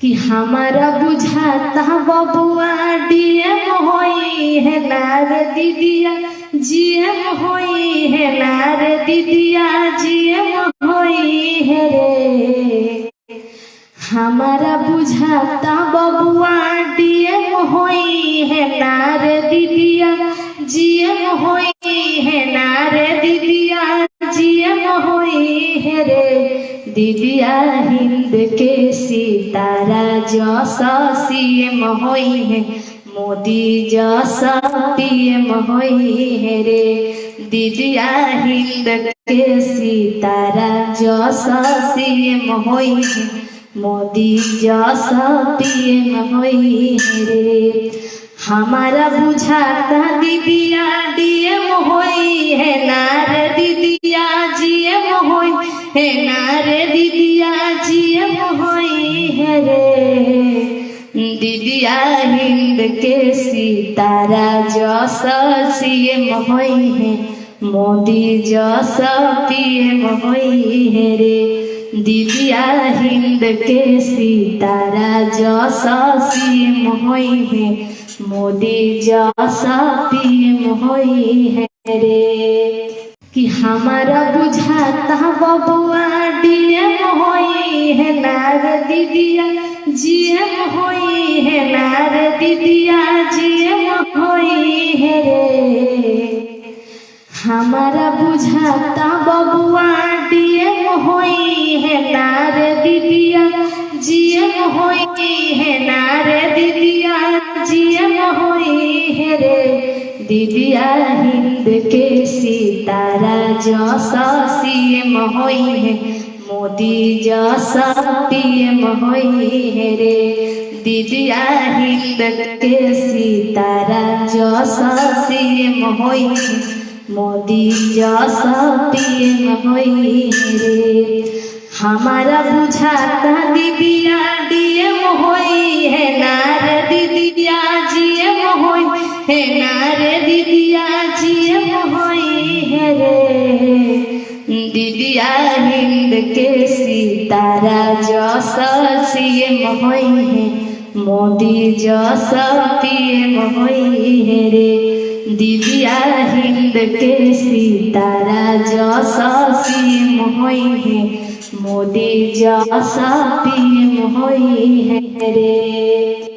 कि हमारा बुझाता बबुआ डीएम होई है नार दीदिया, जीएम होई है नार दीदिया, जीएम होई है रे। हमारा बुझाता बबुआ डीएम होई है नार दीदिया, जीएम होई है नार दीदिया, जीएम होई है रे। दीदिया हिंद के सितारा जैसा सीएम होई है, मोदी जैसा पीएम होई है रे। दीदिया हिंद के सितारा जैसा सीएम होई है, मोदी जैसा पीएम होई है रे। हमारा बुझाता दीदिया डीएम होई है नार दीदिया, जीएम होई है नार दीदिया, जीएम होई है रे। दीदिया हिंद के सितारा जैसा सीएम होई है, मोदी जैसा पीएम होई है रे। दीदिया हिंद के सितारा जैसा सीएम होई है, मोदी जैसा पीएम होई है रे। कि हमारा बुझाता बबुआ डीएम होई है नार दीदिया, जीएम होई है नार दीदिया, जीएम होई है रे। हमारा बुझाता बबुआ डीएम होई है नार दीदिया, जीएम होई है नार दीदिया, जीएम होई है रे। दीदिया हिंद के सितारा जैसा सीएम होई है, मोदी जैसा पीएम होई है रे। दीदिया हिंद के सितारा जैसा सीएम होई है, मोदी जैसा पीएम होई है रे। हमारा बुझाता दीदिया डीएम होई है नार दीदिया, जीएम होई है नार दीदिया, जीएम होई है रे। दीदिया हिंद के सितारा जैसा सीएम होई है, मोदी जैसा पीएम होई है रे। दीदिया हिंद के सितारा जैसा सीएम होई है, मोदी जैसा पीएम होई है रे।